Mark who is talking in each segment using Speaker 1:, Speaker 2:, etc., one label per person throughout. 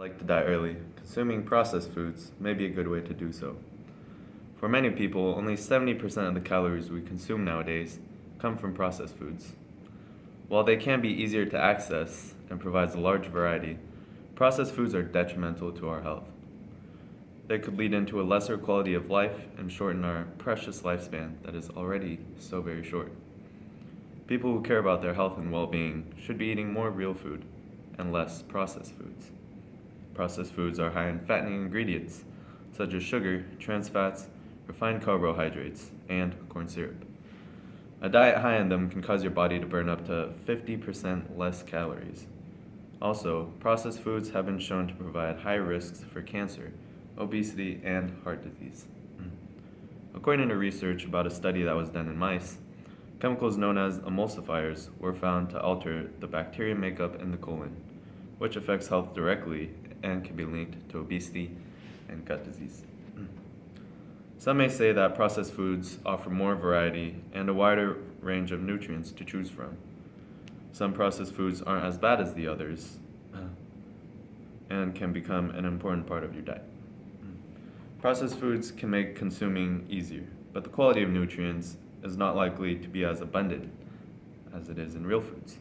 Speaker 1: Like to die early, consuming processed foods may be a good way to do so. For many people, only 70% of the calories we consume nowadays come from processed foods. While they can be easier to access and provides a large variety, processed foods are detrimental to our health. They could lead into a lesser quality of life and shorten our precious lifespan that is already so very short. People who care about their health and well-being should be eating more real food and less processed foods. Processed foods are high in fattening ingredients, such as sugar, trans fats, refined carbohydrates, and corn syrup. A diet high in them can cause your body to burn up to 50% less calories. Also, processed foods have been shown to provide high risks for cancer, obesity, and heart disease. According to research about a study that was done in mice, chemicals known as emulsifiers were found to alter the bacteria makeup in the colon, which affects health directly and can be linked to obesity and gut disease. Some may say that processed foods offer more variety and a wider range of nutrients to choose from. Some processed foods aren't as bad as the others and can become an important part of your diet. Processed foods can make consuming easier, but the quality of nutrients is not likely to be as abundant as it is in real foods.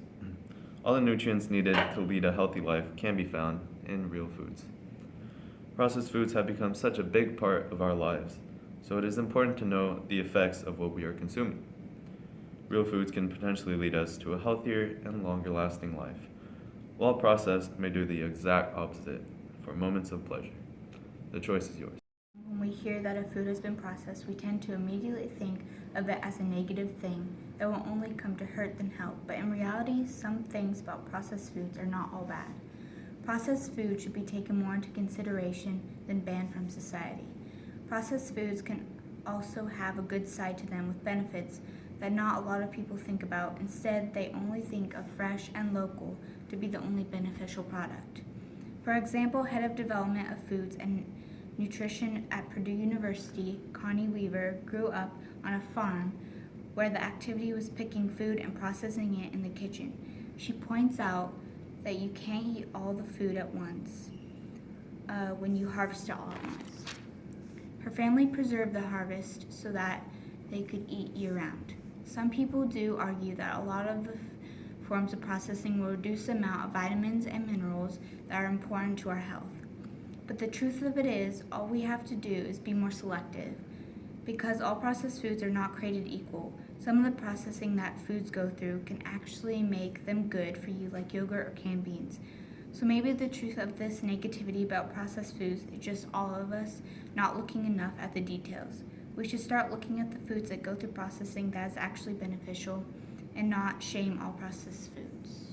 Speaker 1: All the nutrients needed to lead a healthy life can be found in real foods. Processed foods have become such a big part of our lives, so it is important to know the effects of what we are consuming. Real foods can potentially lead us to a healthier and longer lasting life, while processed may do the exact opposite for moments of pleasure. The choice is yours.
Speaker 2: When we hear that a food has been processed, we tend to immediately think of it as a negative thing that will only come to hurt than help. But in reality, some things about processed foods are not all bad. Processed food should be taken more into consideration than banned from society. Processed foods can also have a good side to them with benefits that not a lot of people think about. Instead, they only think of fresh and local to be the only beneficial product. For example, head of development of foods and nutrition at Purdue University, Connie Weaver, grew up on a farm where the activity was picking food and processing it in the kitchen. She points out that you can't eat all the food at once when you harvest it all at once. Her family preserved the harvest so that they could eat year-round. Some people do argue that a lot of the forms of processing will reduce the amount of vitamins and minerals that are important to our health. But the truth of it is, all we have to do is be more selective. Because all processed foods are not created equal, some of the processing that foods go through can actually make them good for you, like yogurt or canned beans. So maybe the truth of this negativity about processed foods is just all of us not looking enough at the details. We should start looking at the foods that go through processing that is actually beneficial and not shame all processed foods.